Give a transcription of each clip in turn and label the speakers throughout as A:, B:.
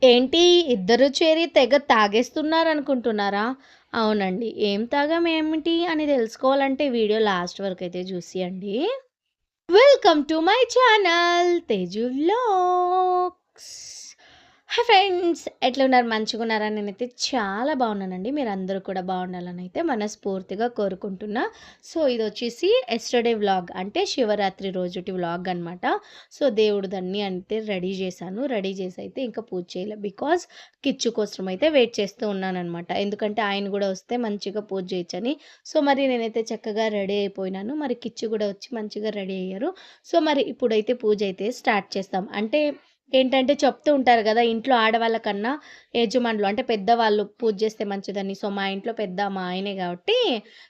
A: ఏంటి ఇద్దరు చేరి తెగ తాగేస్తున్నారనుకుంటున్నారా? అవునండి. ఏం తాగామేమిటి అని తెలుసుకోవాలంటే వీడియో లాస్ట్ వరకైతే చూసియండి. Welcome to my channel Teju vlogs. Hi friends, ఎట్లున్నారు? మంచిగున్నారా? నేనైతే చాలా బాగున్నానండి. మీరందరూ కూడా బాగుండాలని అయితే మనస్ఫూర్తిగా కోరుకుంటున్నా. సో ఇదొచ్చేసి ఎస్టర్డే వ్లాగ్, అంటే శివరాత్రి రోజుటి వ్లాగ్ అనమాట. సో దేవుడిదన్నీ అంటే రెడీ చేశాను. రెడీ చేసి అయితే ఇంకా పూజ చేయలే, బికాజ్ కిచ్చు కోసం అయితే వెయిట్ చేస్తూ ఉన్నానన్నమాట. ఎందుకంటే ఆయన కూడా వస్తే మంచిగా పూజ చేయొచ్చని. సో మరి నేనైతే చక్కగా రెడీ అయిపోయినాను. మరి కిచ్చు కూడా వచ్చి మంచిగా రెడీ అయ్యారు. సో మరి ఇప్పుడైతే పూజ అయితే స్టార్ట్ చేస్తాం. అంటే ఏంటంటే చెప్తూ ఉంటారు గదా! ఇంట్లో ఆడవాళ్ళ కన్నా యజమానులు అంటే పెద్దవాళ్ళు పూజ చేస్తే మంచిదని. సో మా ఇంట్లో పెద్ద మా ఆయనే గాబట్టి,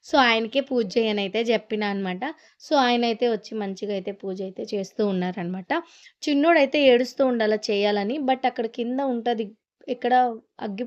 A: సో ఆయనకే పూజ చేయనైతే జెప్పినా అనమాట. సో ఆయనైతే వచ్చి మంచిగా అయితే పూజ అయితే చేస్తూ ఉన్నారనమాట. చిన్నోడైతే ఏడుస్తూ ఉండాల చేయాలని. బట్ అక్కడ కింద ఉంటది. ఎక్కడ అగ్గి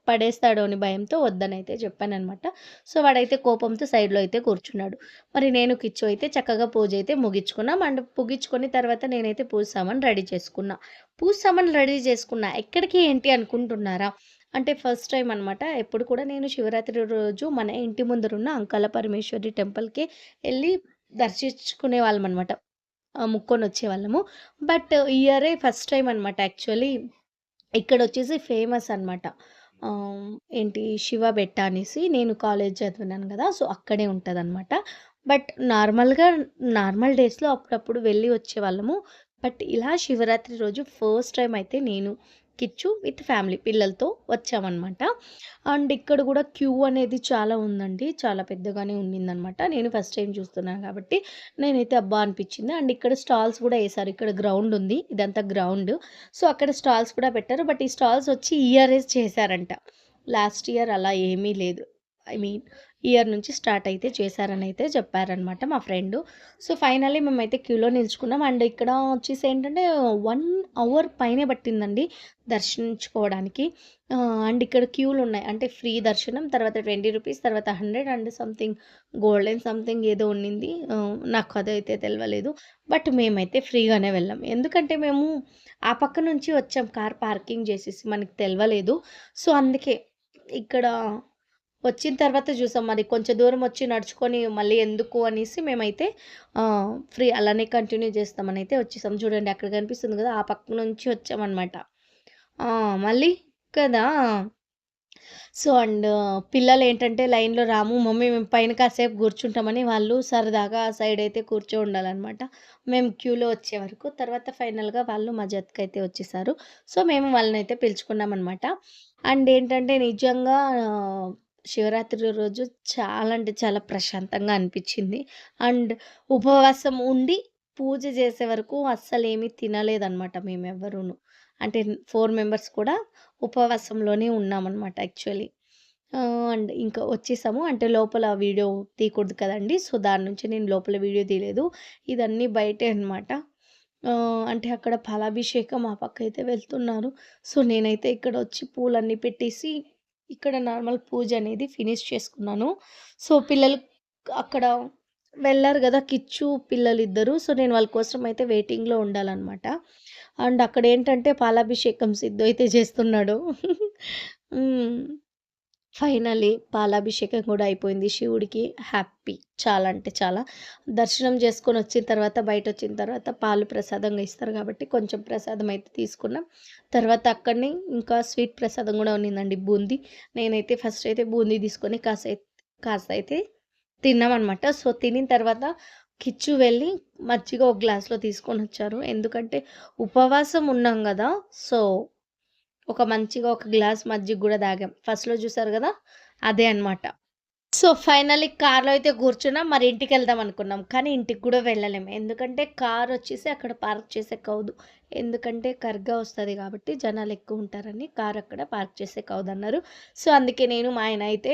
A: పడేస్తాడో అని భయంతో వద్దనైతే చెప్పాననమాట. సో వాడైతే కోపంతో సైడ్‌లో అయితే కూర్చున్నాడు. మరి నేను, కిచ్చు అయితే చక్కగా పూజ అయితే ముగించుకున్నాం. అండ్ ముగించుకొని తర్వాత నేనైతే పూజ సామాను రెడీ చేసుకున్నా. పూజ సామాను రెడీ చేసుకున్నా. ఎక్కడికి ఏంటి అనుకుంటున్నారా? అంటే ఫస్ట్ టైమ్ అనమాట. ఎప్పుడు కూడా నేను శివరాత్రి రోజు మన ఇంటి ముందరున్న అంకాల పరమేశ్వరి టెంపుల్‌కి ఎళ్లి దర్శించుకునేవాళ్ళమనమాట. ముక్కొనొచ్చేవాళ్ళము. బట్ ఈ ఇయరే ఫస్ట్ టైమ్ అనమాట యాక్చువల్లీ. ఇక్కడొచ్చేసి ఫేమస్ అనమాట. ఏంటి శివ బెట్ట అనేసి, నేను కాలేజ్ చదివినాను గదా! సో, అక్కడే ఉంటదనమాట. బట్ నార్మల్ డేస్‌లో అప్పుడప్పుడు వెళ్ళి వచ్చేవాళ్ళము. బట్ ఇలా శివరాత్రి రోజు ఫస్ట్ టైమ్ అయితే నేను, కిచ్చు విత్ ఫ్యామిలీ పిల్లలతో వచ్చామనమాట. అండ్ ఇక్కడ గూడా క్యూ అనేది చాలా ఉందండి. చాలా పెద్దగానే ఉండిందనమాట. నేను ఫస్ట్ టైమ్ చూస్తున్నాను కాబట్టి నేనైతే అబ్బా! అనిపిచ్చింది. అండ్ ఇక్కడ స్టాల్స్ గూడా ఏశారు. ఇక్కడ గ్రౌండ్ ఉంది. ఇదంతా గ్రౌండ్. సో, అక్కడ స్టాల్స్ కూడా పెట్టారు. బట్ ఈ స్టాల్స్ వచ్చి ఇయరే చేశారంట. లాస్ట్ ఇయర్ అలా ఏమీ లేదు. ఐ మీన్ ఇయర్ నుంచి స్టార్ట్ అయితే చేశారనైతే చెప్పారనమాట మా ఫ్రెండు. సో, ఫైనల్లీ మేమైతే క్యూలో నిల్చుకున్నాం. అండ్ ఇక్కడ వచ్చేసి ఏంటంటే 1 అవర్ పైనే పట్టిందండి దర్శించుకోవడానికి. అండ్ ఇక్కడ క్యూలున్నాయి. అంటే ఫ్రీ దర్శనం, తర్వాత రూ. 20, తర్వాత 100 అండ్ సంథింగ్ గోల్డెన్ సంథింగ్ ఏదో ఉండింది. నాకు అదైతే తెలవలేదు. బట్ మేమైతే ఫ్రీగానే వెళ్ళాం. ఎందుకంటే మేము ఆ పక్క నుంచి వచ్చాం కార్ పార్కింగ్ చేసేసి. మనకు తెలవలేదు. సో, అందుకే ఇక్కడ వచ్చిన తర్వాత చూసాం. మరి కొంచెం దూరం వచ్చి నడుచుకొని మళ్ళీ ఎందుకు అనేసి మేమైతే ఫ్రీ అలానే కంటిన్యూ చేస్తామనైతే వచ్చేసాం. చూడండి అక్కడ కనిపిస్తుంది కదా! ఆ పక్క నుంచి వచ్చామనమాట. ఆ! మళ్ళీ కదా! సో, అండ్ పిల్లలేంటంటే లైన్‌లో రాము మమ్మీ మేము పైన కాసేపు కూర్చుంటామని వాళ్ళు సరదాగా ఆ సైడ్ అయితే ఉండాలనమాట. మేము క్యూలో వచ్చే వరకు. తర్వాత ఫైనల్‌గా వాళ్ళు మా జతకైతే వచ్చేసారు. సో, మేము వాళ్ళనైతే పిలుచుకున్నామనమాట. అండ్ ఏంటంటే నిజంగా శివరాత్రి రోజు చాలా అంటే చాలా ప్రశాంతంగా అనిపిచ్చింది. అండ్ ఉపవాసం ఉండి పూజ చేసే వరకు అస్సలేమి తినలేదనమాట మేమెవ్వరూను. అంటే 4 మెంబర్స్ కూడా ఉపవాసంలోనే ఉన్నామనమాట యాక్చువల్లీ. అండ్ ఇంకా వచ్చేసాము. అంటే లోపల వీడియో తీయకూడదు కదండీ! సో, దాని నుంచి నేను లోపల వీడియో తీయలేదు. ఇదన్నీ బయటే అనమాట. అంటే అక్కడ పాలాభిషేకం ఆ పక్కయితే వెళ్తున్నారు. సో, నేనైతే ఇక్కడొచ్చి పూలన్నీ పెట్టేసి, ఇక్కడ నార్మల్ పూజ అనేది ఫినిష్ చేసుకున్నాను. సో, పిల్లలు అక్కడ వెళ్లారు గదా! కిచ్చు పిల్లలిద్దరూ. సో, నేను వాళ్ళ కోసం అయితే వెయిటింగ్‌లో ఉండాలనమాట. అండ్ అక్కడేంటంటే పాలాభిషేకం సిద్ధు అయితే చేస్తున్నాడు. హ్మ్. ఫైనల్లీ పాలాభిషేకం కూడా అయిపోయింది శివుడికి. హ్యాపీ. చాలా అంటే చాలా. దర్శనం చేసుకొనొచ్చిన తర్వాత బయటొచ్చిన తర్వాత పాలు ప్రసాదంగా ఇస్తారు కాబట్టి కొంచెం ప్రసాదం అయితే తీసుకున్నాం. తర్వాత అక్కడనే ఇంకా స్వీట్ ప్రసాదం గూడా ఉన్నిందండి బూందీ. నేనైతే ఫస్ట్ అయితే బూందీ తీసుకొని కాస్తయితే తిన్నామనమాట. సో, తినిన తర్వాత కిచ్చు వెళ్ళి మజ్జిగ ఒక గ్లాస్‌లో తీసుకొనొచ్చారు. ఎందుకంటే ఉపవాసం ఉన్నాం గదా! సో, మంచిగా ఒక గ్లాస్ మజ్జిగ గూడా తాగాం. ఫస్ట్‌లో చూసారు గదా! అదే అన్నమాట. సో, ఫైనల్లీ కార్‌లో అయితే కూర్చున్నాం. మరి ఇంటికెళ్దాం అనుకున్నాం. కానీ ఇంటికి కూడా వెళ్ళలేము. ఎందుకంటే కారొచ్చేసి అక్కడ పార్క్ చేసేకవ్వదు. ఎందుకంటే కర్గా వస్తది కాబట్టి జనాలెక్కువుంటారని కార్ అక్కడ పార్క్ చేసేకవ్వదన్నారు. సో, అందుకే నేను మా ఆయన అయితే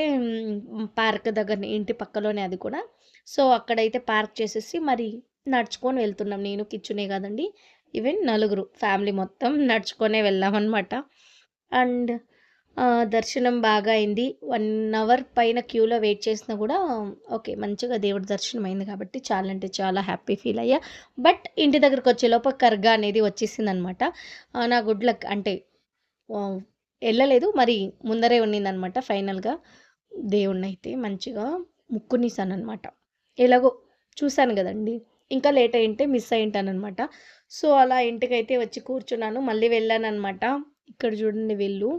A: పార్క్ దగ్గరనే ఇంటి పక్కలోనే అది కూడా. సో, అక్కడైతే పార్క్ చేసేసి మరి నడుచుకొని వెళ్తున్నాం. నేను, కిచ్చునే కాదండి. ఈవెన్ నలుగురు ఫ్యామిలీ మొత్తం నడుచుకొనే వెళ్ళామనమాట. అండ్ దర్శనం బాగా అయింది. 1 అవర్ పైన క్యూలో వెయిట్ చేసినా గూడా ఓకే. మంచిగా దేవుడి దర్శనం అయింది కాబట్టి చాలా అంటే చాలా హ్యాపీ ఫీల్ అయ్యా. బట్ ఇంటి దగ్గరకొచ్చేలోపు కర్గా అనేది వచ్చేసిందనమాట. నా గుడ్ లక్ అంటే ఎళ్ళలేదు. మరి ముందరే ఉన్నిందనమాట ఫైనల్‌గా. దేవుడినైతే మంచిగా ముక్కునేసాననమాట. ఎలాగో చూసాను గదండీ! ఇంకా లేట్ అయ్యుంటే మిస్ అయ్యుంటాననమాట. సో, అలా ఇంటికైతే వచ్చి కూర్చున్నాను. మళ్ళీ వెళ్ళాననమాట. ఇక్కడ చూడండి వీళ్ళు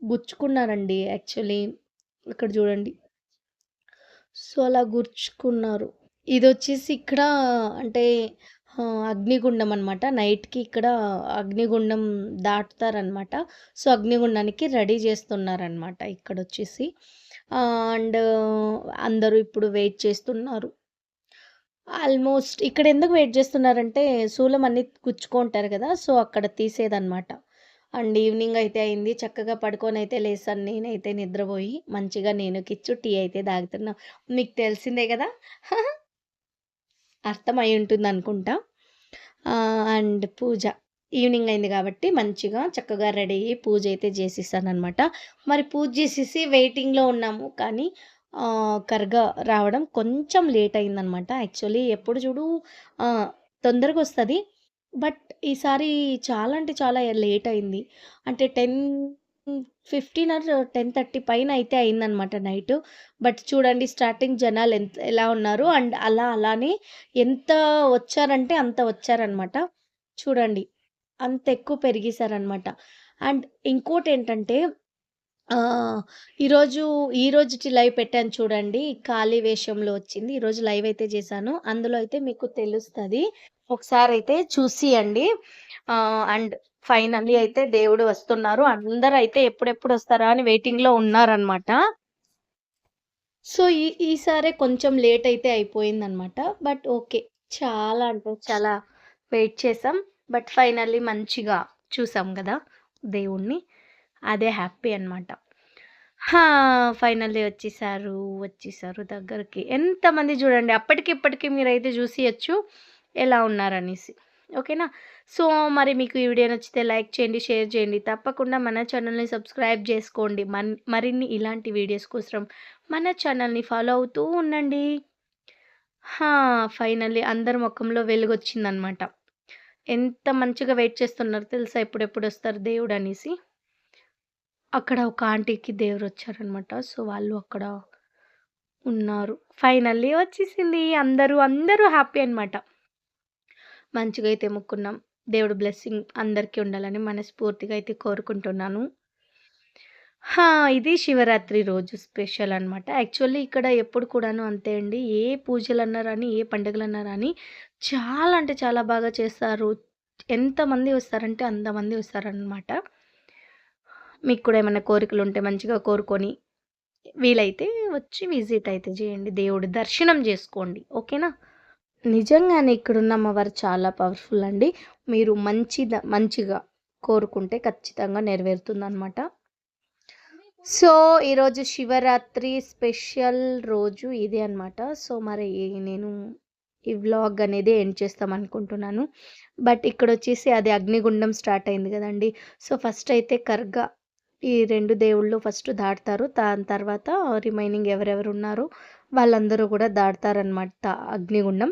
A: గుచ్చుకున్నారండి యాక్చువల్లీ. ఇక్కడ చూడండి. సో, అలా గుర్చుకున్నారు. ఇదొచ్చేసి ఇక్కడ అంటే అగ్నిగుండం అనమాట. నైట్‌కి ఇక్కడ అగ్నిగుండం దాటుతారనమాట. సో, అగ్నిగుండానికి రెడీ చేస్తున్నారనమాట ఇక్కడొచ్చేసి. అండ్ అందరూ ఇప్పుడు వెయిట్ చేస్తున్నారు. ఆల్మోస్ట్ ఇక్కడెందుకు వెయిట్ జేస్తున్నారంటే, శూలం అన్నీ గుచ్చుకుంటారు గదా! సో, అక్కడ తీసేదనమాట. అండ్ ఈవినింగ్ అయితే అయింది. చక్కగా పడుకొనైతే లేసాను నేనైతే నిద్రబోయి. మంచిగా నేను కిచ్చు టీ అయితే తాగుతున్నా. మీకు తెలిసిందే గదా! అర్థమయ్యుంటుందనుకుంటా. And puja. ఈవినింగ్ అయింది గాబట్టి మంచిగా చక్కగా రెడీ అయ్యి పూజైతే జేసేసాననమాట. మరి పూజ జేసేసి వెయిటింగ్‌లో ఉన్నాము. కానీ కర్గా రావడం కొంచెం లేట్ అయిందనమాట. యాక్చువల్లీ ఎప్పుడు చూడు తొందరగొస్తది. బట్ ఈసారి చాలా అంటే చాలా లేట్ అయింది. అంటే 10:15 ఆర్ 10:30 పైన అయితే అయిందనమాట నైటు. బట్ చూడండి స్టార్టింగ్ జనాలు ఎలా ఉన్నారు. అండ్ అలానే ఎంత వచ్చారంటే అంత వచ్చారనమాట. చూడండి. అంత ఎక్కువ పెరిగేసారనమాట. అండ్ ఇంకోటేంటంటే ఆహ్, ఈరోజు ఈ రోజుటి లైవ్ పెట్టాను చూడండి. ఖాళీ వేషంలో వచ్చింది. ఈరోజు లైవ్ అయితే చేశాను. అందులో అయితే మీకు తెలుస్తది. ఒకసారైతే చూసియండి. అండ్ ఫైనల్లీ అయితే దేవుడు వస్తున్నారు. అందరైతే ఎప్పుడెప్పుడొస్తారా అని వెయిటింగ్‌లో ఉన్నారనమాట. సో, ఈసారే కొంచెం లేట్ అయితే అయిపోయిందనమాట. But okay. చాలా అంటే చాలా వెయిట్ చేసాం. బట్ ఫైనల్లీ మంచిగా చూసాం గదా! దేవుడిని. అదే హ్యాపీ అనమాట. హా! ఫైనల్లీ వచ్చేసారు దగ్గరికి. ఎంతమంది చూడండి అప్పటికి ఇప్పటికి మీరైతే చూసియచ్చు ఎలా ఉన్నారనేసి. ఓకేనా? సో, మరి మీకు ఈ వీడియో నచ్చితే లైక్ చేయండి, షేర్ చేయండి. తప్పకుండా మన ఛానల్‌ని సబ్స్క్రైబ్ చేసుకోండి. మరిన్ని ఇలాంటి వీడియోస్ కోసం మన ఛానల్‌ని ఫాలో అవుతూ ఉండండి. హా! ఫైనల్లీ అందరి మొఖంలో వెలుగొచ్చిందనమాట. ఎంత మంచిగా వెయిట్ చేస్తున్నారో తెలుసా ఎప్పుడెప్పుడొస్తారు దేవుడనేసి. అక్కడ ఒక ఆంటీకి దేవురొచ్చారనమాట. సో, వాళ్ళు అక్కడ ఉన్నారు. ఫైనల్లీ వచ్చేసింది. అందరూ హ్యాపీ అనమాట. మంచిగా అయితే మొక్కున్నాం. దేవుడి బ్లెస్సింగ్ అందరికీ ఉండాలని మనస్ఫూర్తిగా అయితే కోరుకుంటున్నాను. హా! ఇది శివరాత్రి రోజు స్పెషల్ అనమాట. యాక్చువల్లీ ఇక్కడ ఎప్పుడు కూడాను అంతే అండి. ఏ పూజలన్నా రాని, ఏ పండుగలన్నా రాని చాలా అంటే చాలా బాగా చేస్తారు. ఎంతమంది వస్తారంటే అంతమంది వస్తారనమాట. మీకు కూడా ఏమన్నా కోరికలుంటే మంచిగా కోరుకొని వీలైతే వచ్చి విజిట్ అయితే చేయండి. దేవుడి దర్శనం చేసుకోండి. ఓకేనా? నిజంగానే ఇక్కడున్న అమ్మవారు చాలా పవర్‌ఫుల్ అండి. మీరు మంచిగా కోరుకుంటే ఖచ్చితంగా నెరవేరుతుందనమాట. సో, ఈరోజు శివరాత్రి స్పెషల్ రోజు ఇదే అనమాట. సో, మరి నేను ఈ వ్లాగ్ అనేది ఎండ్ చేస్తామనుకుంటున్నాను. బట్ ఇక్కడొచ్చేసి అది అగ్నిగుండం స్టార్ట్ అయింది గదండీ! సో, ఫస్ట్ అయితే కర్గా ఈ 2 దేవుళ్ళు ఫస్ట్ దాటుతారు. దాని తర్వాత రిమైనింగ్ ఎవరెవరున్నారో వాళ్ళందరూ గూడా దాటుతారనమాట అగ్నిగుండం.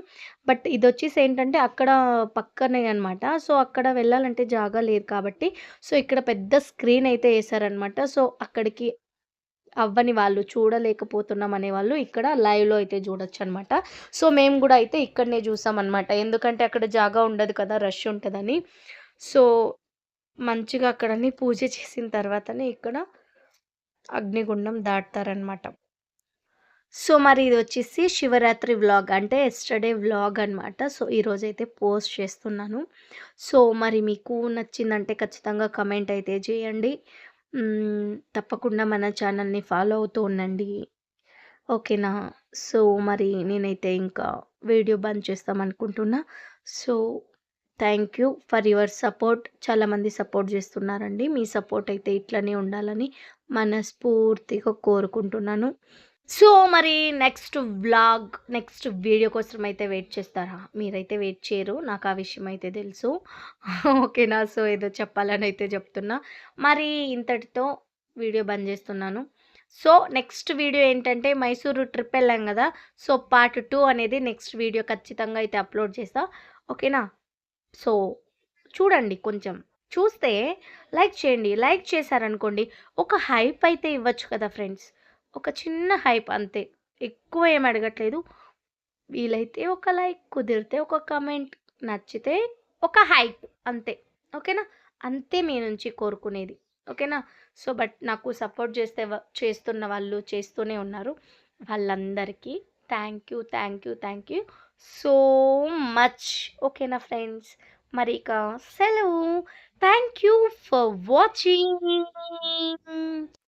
A: బట్ ఇదొచ్చేసి ఏంటంటే అక్కడ పక్కనే అనమాట. సో, అక్కడ వెళ్ళాలంటే జాగా లేదు కాబట్టి సో, ఇక్కడ పెద్ద స్క్రీన్ అయితే ఏసారనమాట. సో, అక్కడికి అవ్వని వాళ్ళు, చూడలేకపోతున్నాం అనేవాళ్ళు ఇక్కడ లైవ్‌లో అయితే చూడొచ్చనమాట. సో, మేము గూడా అయితే ఇక్కడనే జూసామనమాట. ఎందుకంటే అక్కడ జాగా ఉండదు కదా! రష్ ఉంటదని. సో, మంచిగా అక్కడన్ని పూజ చేసిన తర్వాతనే ఇక్కడ అగ్నిగుండం దాటుతారనమాట. సో, మరి ఇదొచ్చేసి శివరాత్రి వ్లాగ్ అంటే యెస్టర్‌డే వ్లాగ్ అనమాట. సో, ఈరోజైతే పోస్ట్ చేస్తున్నాను. సో, మరి మీకు నచ్చిందంటే ఖచ్చితంగా కమెంట్ అయితే చేయండి. తప్పకుండా మన ఛానల్‌ని ఫాలో అవుతూ ఉండండి. ఓకేనా? సో, మరి నేనైతే ఇంకా వీడియో బంద్ చేస్తామనుకుంటున్నా. So, thank you for your support. చాలామంది సపోర్ట్ చేస్తున్నారండి. మీ సపోర్ట్ అయితే ఇట్లనే ఉండాలని మనస్ఫూర్తిగా కోరుకుంటున్నాను. సో, మరి నెక్స్ట్ వీడియో కోసం అయితే వెయిట్ చేస్తారా? మీరైతే వెయిట్ చేయరు. నాకు ఆ విషయం అయితే తెలుసు. ఓకేనా? సో, ఏదో చెప్పాలని అయితే చెప్తున్నా. మరి ఇంతటితో వీడియో బంద్ చేస్తున్నాను. సో, నెక్స్ట్ వీడియో ఏంటంటే మైసూరు ట్రిప్ ఎళ్ళాం గదా! సో, పార్ట్ 2 అనేది నెక్స్ట్ వీడియో ఖచ్చితంగా అయితే అప్‌లోడ్ చేస్తా. ఓకేనా? సో, చూడండి కొంచెం. చూస్తే లైక్ చేయండి. లైక్ చేశారనుకోండి, ఒక హైప్ అయితే ఇవ్వచ్చు కదా ఫ్రెండ్స్. ఒక చిన్న హైప్ అంతే. ఎక్కువ ఏమి అడగట్లేదు. వీలైతే ఒక లైక్, కుదిరితే ఒక కామెంట్, నచ్చితే ఒక హైప్ అంతే. ఓకేనా? అంతే మీ నుంచి కోరుకునేది. ఓకేనా? సో, బట్ నాకు సపోర్ట్ చేస్తున్న వాళ్ళు చేస్తూనే ఉన్నారు. వాళ్ళందరికీ థ్యాంక్ యూ సో మచ్. ఓకేనా ఫ్రెండ్స్? మరి ఇక సెలవు. Thank you for watching.